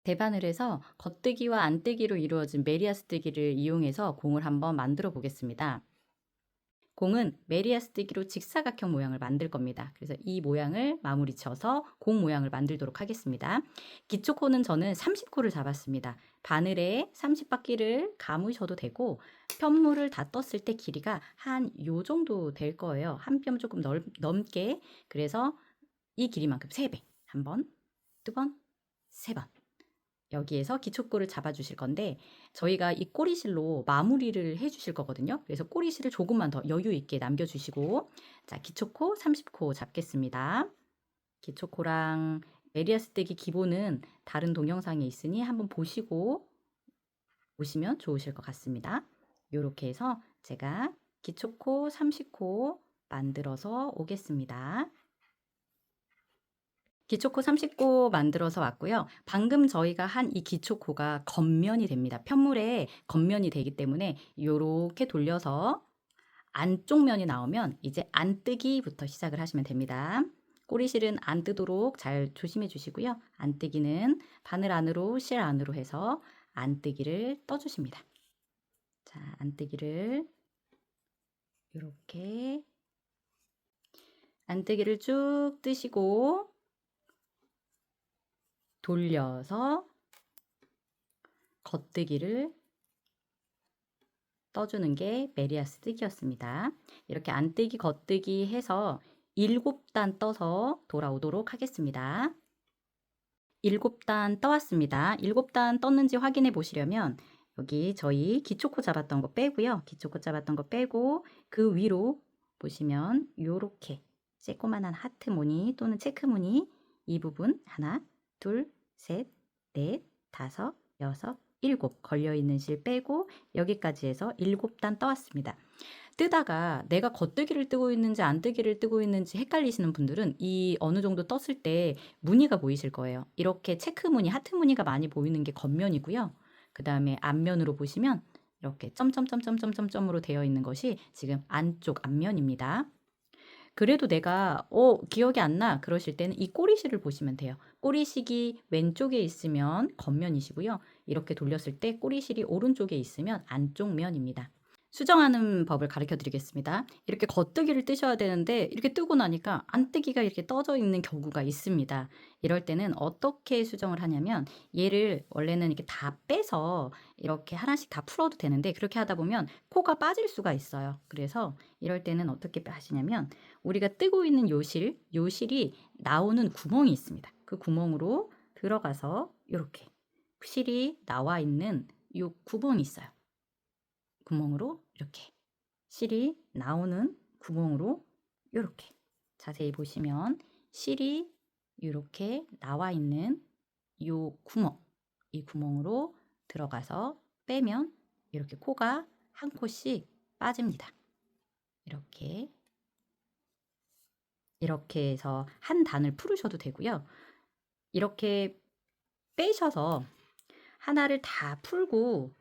대바늘에서 겉뜨기와 안뜨기로 이루어진 메리아스뜨기를 이용해서 공을 한번 만들어 보겠습니다. 공은 메리아스뜨기로 직사각형 모양을 만들 겁니다. 그래서 이 모양을 마무리 쳐서 공 모양을 만들도록 하겠습니다. 기초코는 저는 30코를 잡았습니다. 바늘에 30바퀴를 감으셔도 되고 편물을 다 떴을 때 길이가 한 요 정도 될 거예요. 한 뼘 조금 넘게. 그래서 이 길이만큼 3배. 한 번, 두 번, 세 번. 여기에서 기초코를 잡아주실 건데 저희가 이 꼬리실로 마무리를 해주실 거거든요. 그래서 꼬리실을 조금만 더 여유 있게 남겨주시고 자 기초코 30코 잡겠습니다. 기초코랑 메리아스뜨기 기본은 다른 동영상에 있으니 한번 보시고 오시면 좋으실 것 같습니다. 이렇게 해서 제가 기초코 30코 만들어서 오겠습니다. 기초코 30코 만들어서 왔고요. 방금 저희가 한 이 기초코가 겉면이 됩니다. 편물에 겉면이 되기 때문에 요렇게 돌려서 안쪽 면이 나오면 이제 안뜨기부터 시작을 하시면 됩니다. 꼬리실은 안 뜨도록 잘 조심해 주시고요. 안뜨기는 바늘 안으로 실 안으로 해서 안뜨기를 떠주십니다. 자, 안뜨기를 이렇게 안뜨기를 쭉 뜨시고 돌려서 겉뜨기를 떠주는 게 메리아스뜨기였습니다. 이렇게 안뜨기 겉뜨기 해서 7단 떠서 돌아오도록 하겠습니다. 7단 떠왔습니다. 7단 떴는지 확인해 보시려면 여기 저희 기초코 잡았던 거 빼고요. 기초코 잡았던 거 빼고 그 위로 보시면 요렇게 쬐꼬만한 하트 무늬 또는 체크 무늬 이 부분 하나, 둘, 셋, 넷, 다섯, 여섯, 7 걸려있는 실 빼고 여기까지 해서 7단 떠왔습니다. 뜨다가 내가 겉뜨기를 뜨고 있는지 안뜨기를 뜨고 있는지 헷갈리시는 분들은 이 어느 정도 떴을 때 무늬가 보이실 거예요. 이렇게 체크 무늬, 하트 무늬가 많이 보이는 게 겉면이고요. 그 다음에 앞면으로 보시면 이렇게 점점점점점점점으로 되어 있는 것이 지금 안쪽 앞면입니다. 그래도 내가 기억이 안 나 그러실 때는 이 꼬리실을 보시면 돼요. 꼬리식이 왼쪽에 있으면 겉면이시고요. 이렇게 돌렸을 때 꼬리실이 오른쪽에 있으면 안쪽 면입니다. 수정하는 법을 가르쳐 드리겠습니다. 이렇게 겉뜨기를 뜨셔야 되는데 이렇게 뜨고 나니까 안뜨기가 이렇게 떠져 있는 경우가 있습니다. 이럴 때는 어떻게 수정을 하냐면 얘를 원래는 이렇게 다 빼서 이렇게 하나씩 다 풀어도 되는데 그렇게 하다 보면 코가 빠질 수가 있어요. 그래서 이럴 때는 어떻게 하시냐면 우리가 뜨고 있는 요 실이 나오는 구멍이 있습니다. 그 구멍으로 들어가서 이렇게 실이 나와 있는 요 구멍이 있어요. 구멍으로 이렇게 실이 나오는 구멍으로 이렇게 자세히 보시면 실이 이렇게 나와 있는 요 구멍, 이 구멍으로 들어가서 빼면 이렇게 코가 한 코씩 빠집니다. 이렇게 해서 한 단을 풀으셔도 되고요. 이렇게 빼셔서 하나를 다 풀고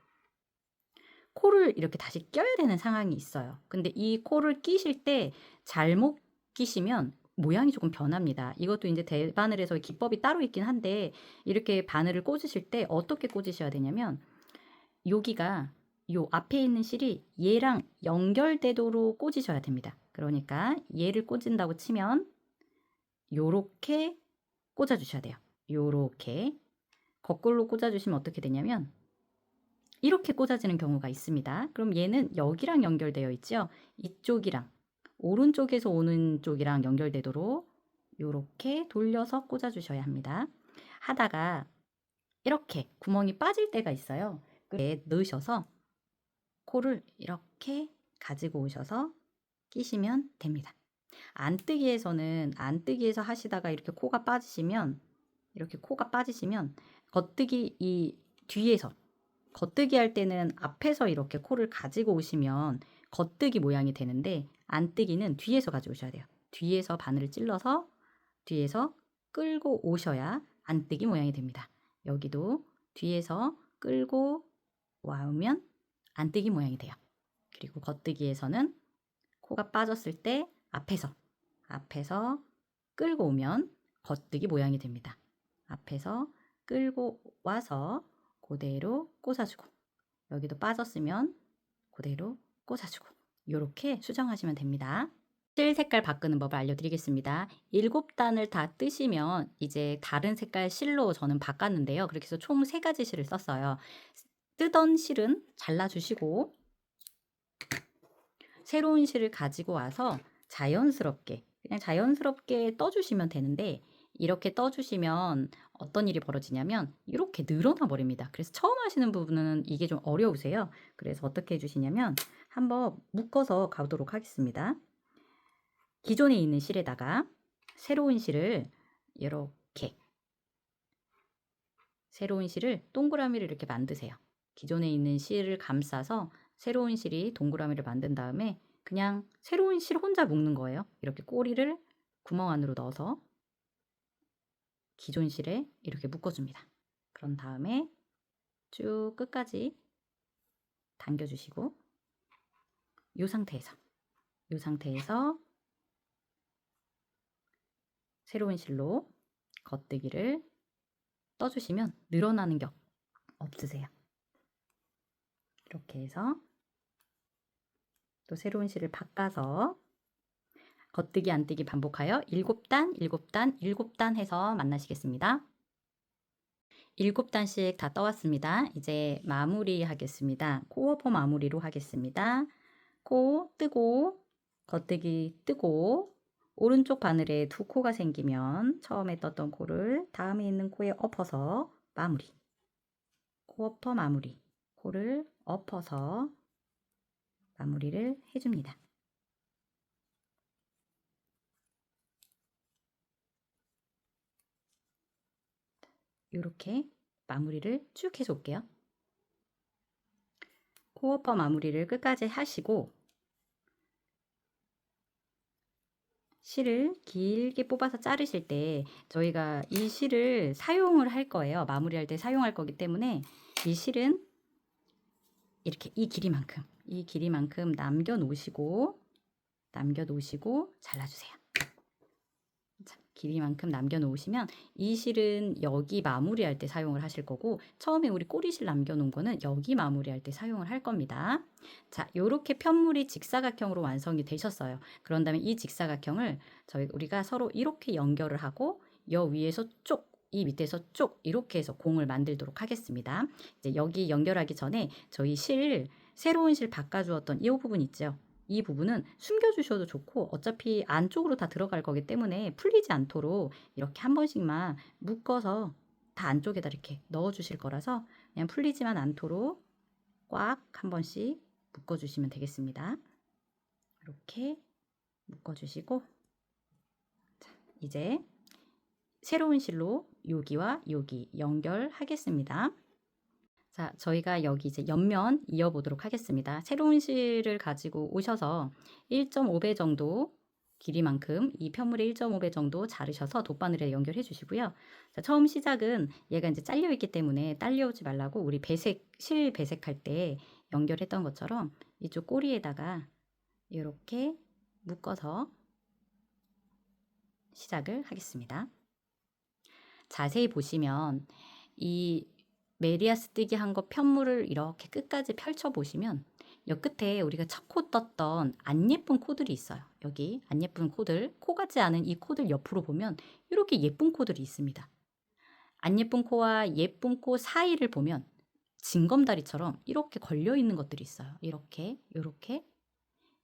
코를 이렇게 다시 껴야 되는 상황이 있어요. 근데 이 코를 끼실 때 잘못 끼시면 모양이 조금 변합니다. 이것도 이제 대바늘에서 기법이 따로 있긴 한데 이렇게 바늘을 꽂으실 때 어떻게 꽂으셔야 되냐면 여기가 요 앞에 있는 실이 얘랑 연결되도록 꽂으셔야 됩니다. 그러니까 얘를 꽂은다고 치면 요렇게 꽂아 주셔야 돼요. 요렇게 거꾸로 꽂아 주시면 어떻게 되냐면 이렇게 꽂아지는 경우가 있습니다. 그럼 얘는 여기랑 연결되어 있죠. 이쪽이랑 오른쪽에서 오는 쪽이랑 연결되도록 이렇게 돌려서 꽂아 주셔야 합니다. 하다가 이렇게 구멍이 빠질 때가 있어요. 그래 넣으셔서 코를 이렇게 가지고 오셔서 끼시면 됩니다. 안뜨기에서 하시다가 이렇게 코가 빠지시면 겉뜨기 이 뒤에서 겉뜨기 할 때는 앞에서 이렇게 코를 가지고 오시면 겉뜨기 모양이 되는데 안뜨기는 뒤에서 가져오셔야 돼요. 뒤에서 바늘을 찔러서 뒤에서 끌고 오셔야 안뜨기 모양이 됩니다. 여기도 뒤에서 끌고 와오면 안뜨기 모양이 돼요. 그리고 겉뜨기에서는 코가 빠졌을 때 앞에서 끌고 오면 겉뜨기 모양이 됩니다. 앞에서 끌고 와서 그대로 꽂아주고, 여기도 빠졌으면 그대로 꽂아주고, 이렇게 수정하시면 됩니다. 실 색깔 바꾸는 법을 알려드리겠습니다. 7단을 다 뜨시면 이제 다른 색깔 실로 저는 바꿨는데요. 그렇게 해서 총 3가지 실을 썼어요. 뜨던 실은 잘라주시고 새로운 실을 가지고 와서 자연스럽게 그냥 자연스럽게 떠주시면 되는데, 이렇게 떠주시면 어떤 일이 벌어지냐면 이렇게 늘어나 버립니다. 그래서 처음 하시는 부분은 이게 좀 어려우세요. 그래서 어떻게 해주시냐면 한번 묶어서 가도록 하겠습니다. 기존에 있는 실에다가 새로운 실을 이렇게, 새로운 실을 동그라미를 이렇게 만드세요. 기존에 있는 실을 감싸서 새로운 실이 동그라미를 만든 다음에 그냥 새로운 실 혼자 묶는 거예요. 이렇게 꼬리를 구멍 안으로 넣어서 기존 실에 이렇게 묶어줍니다. 그런 다음에 쭉 끝까지 당겨주시고 이 상태에서 새로운 실로 겉뜨기를 떠주시면 늘어나는 게 없으세요. 이렇게 해서 또 새로운 실을 바꿔서 겉뜨기 안뜨기 반복하여 7단, 7단, 7단 해서 만나시겠습니다. 7단씩 다 떠왔습니다. 이제 마무리 하겠습니다. 코어퍼 마무리로 하겠습니다. 코 뜨고 겉뜨기 뜨고 오른쪽 바늘에 2코가 생기면 처음에 떴던 코를 다음에 있는 코에 엎어서 마무리. 코어퍼 마무리. 코를 엎어서 마무리를 해줍니다. 이렇게 마무리를 쭉 해줘 올게요. 코어퍼 마무리를 끝까지 하시고 실을 길게 뽑아서 자르실 때 저희가 이 실을 사용을 할 거예요. 마무리할 때 사용할 거기 때문에 이 실은 이렇게 이 길이만큼 남겨놓으시고 잘라주세요. 자, 길이만큼 남겨놓으시면 이 실은 여기 마무리할 때 사용을 하실 거고, 처음에 우리 꼬리실 남겨놓은 거는 여기 마무리할 때 사용을 할 겁니다. 자, 요렇게 편물이 직사각형으로 완성이 되셨어요. 그런 다음에 이 직사각형을 우리가 서로 이렇게 연결을 하고 여 위에서 쪽, 이 밑에서 쪽 이렇게 해서 공을 만들도록 하겠습니다. 이제 여기 연결하기 전에 저희 새로운 실 바꿔주었던 이 부분 있죠. 이 부분은 숨겨주셔도 좋고 어차피 안쪽으로 다 들어갈 거기 때문에 풀리지 않도록 이렇게 한 번씩만 묶어서 다 안쪽에다 이렇게 넣어주실 거라서 그냥 풀리지만 않도록 꽉 한 번씩 묶어주시면 되겠습니다. 이렇게 묶어주시고, 자, 이제 새로운 실로 여기와 여기 연결하겠습니다. 자, 저희가 여기 이제 옆면 이어보도록 하겠습니다. 새로운 실을 가지고 오셔서 1.5배 정도 길이만큼 이 편물의 1.5배 정도 자르셔서 돗바늘에 연결해 주시고요. 자, 처음 시작은 얘가 이제 잘려 있기 때문에 딸려오지 말라고 우리 실 배색할 때 연결했던 것처럼 이쪽 꼬리에다가 이렇게 묶어서 시작을 하겠습니다. 자세히 보시면 이 메리아스 뜨기 한 거 편물을 이렇게 끝까지 펼쳐 보시면 여 끝에 우리가 첫 코 떴던 안 예쁜 코들이 있어요. 여기 안 예쁜 코들, 코 같지 않은 이 코들 옆으로 보면 이렇게 예쁜 코들이 있습니다. 안 예쁜 코와 예쁜 코 사이를 보면 징검다리처럼 이렇게 걸려 있는 것들이 있어요. 이렇게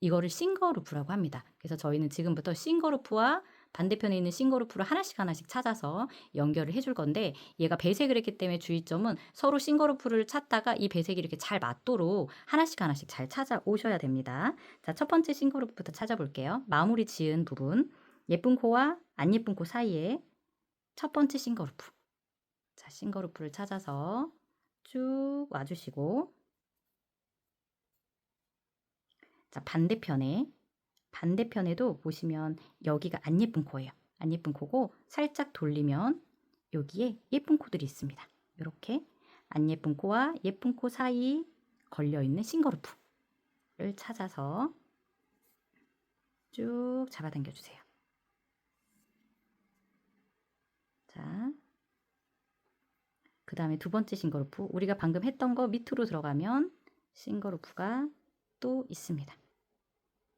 이거를 싱거루프라고 합니다. 그래서 저희는 지금부터 싱거루프와 반대편에 있는 싱거루프를 하나씩 찾아서 연결을 해줄 건데, 얘가 배색을 했기 때문에 주의점은 서로 싱거루프를 찾다가 이 배색이 이렇게 잘 맞도록 하나씩 잘 찾아오셔야 됩니다. 자, 첫 번째 싱거루프부터 찾아볼게요. 마무리 지은 부분, 예쁜 코와 안 예쁜 코 사이에 첫 번째 싱거루프. 자, 싱거루프를 찾아서 쭉 와주시고, 자, 반대편에도 보시면 여기가 안 예쁜 코예요. 안 예쁜 코고 살짝 돌리면 여기에 예쁜 코들이 있습니다. 이렇게 안 예쁜 코와 예쁜 코 사이 걸려있는 싱거루프를 찾아서 쭉 잡아당겨 주세요. 자, 그 다음에 두 번째 싱거루프, 우리가 방금 했던 거 밑으로 들어가면 싱거루프가 또 있습니다.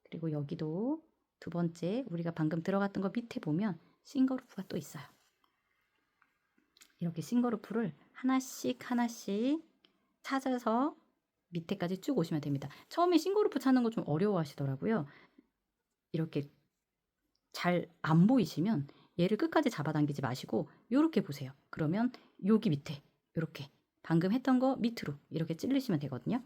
그리고 여기도 두 번째 우리가 방금 들어갔던 거 밑에 보면 싱거루프가 또 있어요. 이렇게 싱거루프를 하나씩 찾아서 밑에까지 쭉 오시면 됩니다. 처음에 싱거루프 찾는 거 좀 어려워하시더라고요. 이렇게 잘 안 보이시면 얘를 끝까지 잡아당기지 마시고 이렇게 보세요. 그러면 여기 밑에 이렇게 방금 했던 거 밑으로 이렇게 찌르시면 되거든요.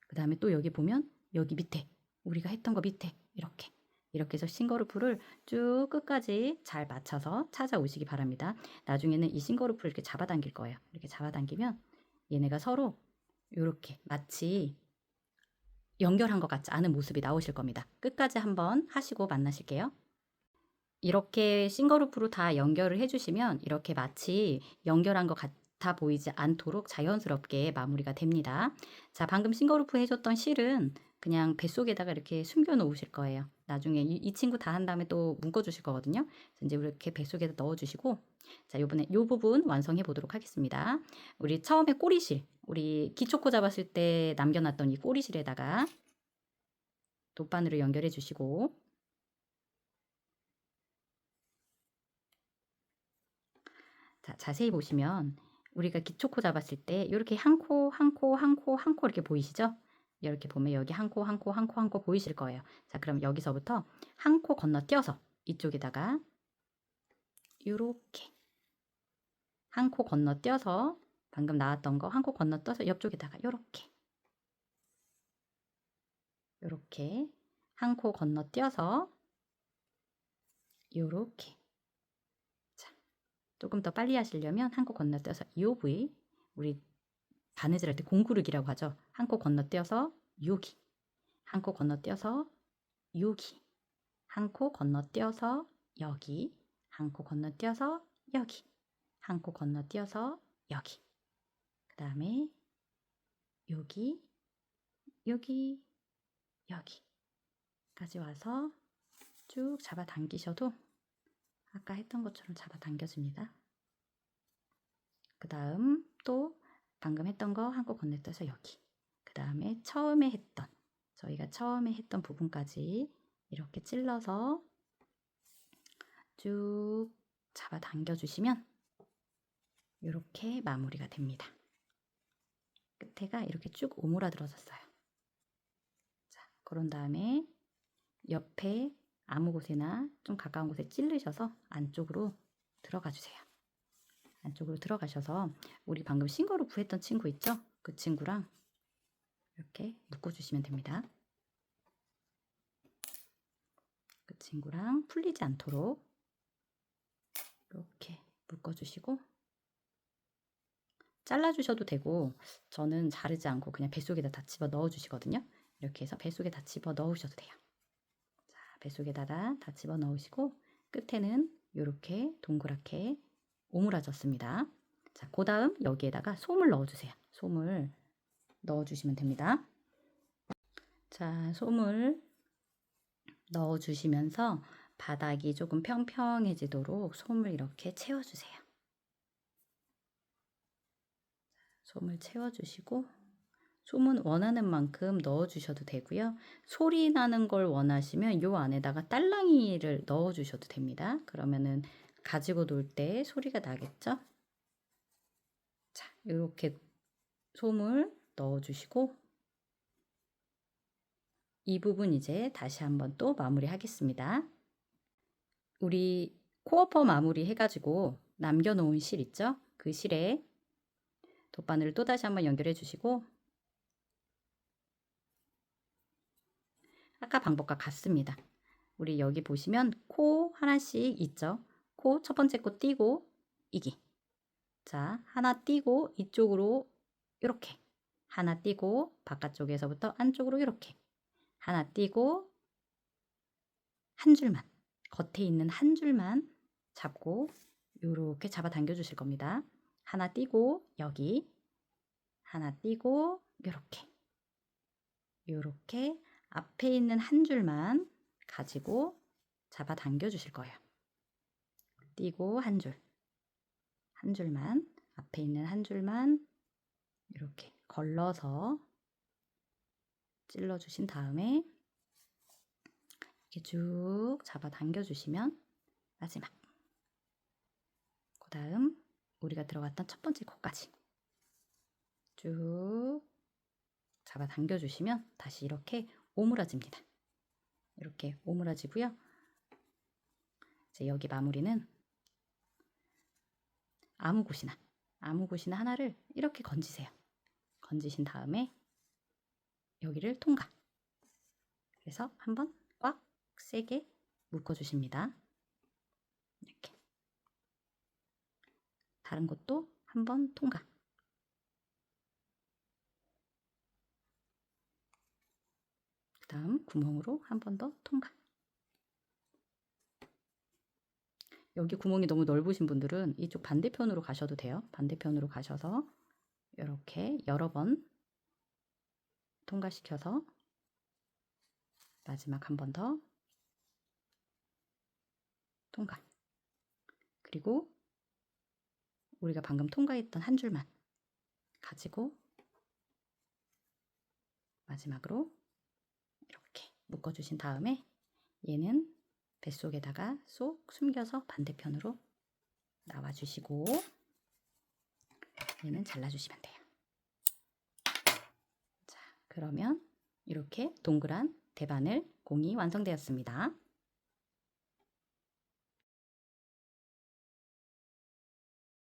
그 다음에 또 여기 보면 여기 밑에 우리가 했던 거 밑에 이렇게 해서 싱거루프를 쭉 끝까지 잘 맞춰서 찾아오시기 바랍니다. 나중에는 이 싱거루프를 이렇게 잡아당길 거예요. 이렇게 잡아당기면 얘네가 서로 이렇게 마치 연결한 것 같지 않은 모습이 나오실 겁니다. 끝까지 한번 하시고 만나실게요. 이렇게 싱거루프로 다 연결을 해주시면 이렇게 마치 연결한 것 같아 보이지 않도록 자연스럽게 마무리가 됩니다. 자, 방금 싱거루프 해줬던 실은 그냥 뱃속에다가 이렇게 숨겨 놓으실 거예요. 나중에 이 친구 다 한 다음에 또 묶어 주실 거거든요. 이제 이렇게 뱃속에다 넣어 주시고, 자, 요번에 요 부분 완성해 보도록 하겠습니다. 우리 처음에 꼬리실, 우리 기초코 잡았을 때 남겨놨던 이 꼬리실에다가 돗바늘을 연결해 주시고, 자, 자세히 보시면 우리가 기초코 잡았을 때 이렇게 한 코 이렇게 보이시죠? 이렇게 보면 여기 한 코 보이실 거예요. 자, 그럼 여기서부터 한 코 건너뛰어서 이쪽에다가 이렇게 한 코 건너뛰어서 방금 나왔던 거 한 코 건너뛰어서 옆쪽에다가 이렇게 한 코 건너뛰어서 이렇게. 자, 조금 더 빨리 하시려면 한 코 건너뛰어서 이 부위, 우리 바느질 할 때 공구르기라고 하죠. 한 코 건너뛰어서 여기, 한 코 건너뛰어서 여기, 한 코 건너뛰어서 여기, 한 코 건너뛰어서 여기, 한 코 건너뛰어서 여기, 그 다음에 여기, 여기, 여기까지 와서 쭉 잡아당기셔도 아까 했던 것처럼 잡아당겨집니다. 그 다음 또 방금 했던 거 한 코 건너뛰어서 여기, 그 다음에 저희가 처음에 했던 부분까지 이렇게 찔러서 쭉 잡아당겨 주시면 이렇게 마무리가 됩니다. 끝에가 이렇게 쭉 오므라들어졌어요. 자, 그런 다음에 옆에 아무 곳에나 좀 가까운 곳에 찔르셔서 안쪽으로 들어가 주세요. 안쪽으로 들어가셔서 우리 방금 싱거루프 했던 친구 있죠? 그 친구랑 이렇게 묶어주시면 됩니다. 그 친구랑 풀리지 않도록 이렇게 묶어주시고, 잘라주셔도 되고 저는 자르지 않고 그냥 뱃속에다 다 집어 넣어 주시거든요. 이렇게 해서 뱃속에 다 집어 넣으셔도 돼요. 자, 뱃속에다가 다 집어 넣으시고 끝에는 이렇게 동그랗게 오므라졌습니다. 자, 그 다음 여기에다가 솜을 넣어주세요. 솜을 넣어주시면 됩니다. 자, 솜을 넣어주시면서 바닥이 조금 평평해지도록 솜을 이렇게 채워주세요. 솜을 채워주시고, 솜은 원하는 만큼 넣어주셔도 되고요. 소리 나는 걸 원하시면 요 안에다가 딸랑이를 넣어주셔도 됩니다. 그러면은 가지고 놀 때 소리가 나겠죠? 자, 이렇게 솜을 넣어주시고, 이 부분 이제 다시 한번 또 마무리 하겠습니다. 우리 코어퍼 마무리 해가지고 남겨놓은 실 있죠? 그 실에 돗바늘을 또 다시 한번 연결해 주시고, 아까 방법과 같습니다. 우리 여기 보시면 코 하나씩 있죠? 코 첫 번째 코 띄고 이기. 자, 하나 띄고 이쪽으로 이렇게. 하나 띄고 바깥쪽에서부터 안쪽으로 이렇게. 하나 띄고 한 줄만, 겉에 있는 한 줄만 잡고 이렇게 잡아 당겨 주실 겁니다. 하나 띄고 여기, 하나 띄고 요렇게 앞에 있는 한 줄만 가지고 잡아 당겨 주실 거예요. 띄고 한 줄만 앞에 있는 한 줄만 이렇게 걸러서 찔러 주신 다음에 이렇게 쭉 잡아 당겨 주시면 마지막, 그 다음 우리가 들어갔던 첫 번째 코까지 쭉 잡아 당겨 주시면 다시 이렇게 오므라집니다. 이렇게 오므라지고요. 이제 여기 마무리는 아무 곳이나 하나를 이렇게 건지세요. 건지신 다음에 여기를 통과. 그래서 한번 꽉 세게 묶어주십니다. 이렇게. 다른 곳도 한번 통과. 그 다음 구멍으로 한 번 더 통과. 여기 구멍이 너무 넓으신 분들은 이쪽 반대편으로 가셔도 돼요. 반대편으로 가셔서 이렇게 여러 번 통과시켜서 마지막 한 번 더 통과. 그리고 우리가 방금 통과했던 한 줄만 가지고 마지막으로 이렇게 묶어주신 다음에 얘는 뱃속에다가 쏙 숨겨서 반대편으로 나와주시고 얘는 잘라주시면 돼요. 자, 그러면 이렇게 동그란 대바늘 공이 완성되었습니다.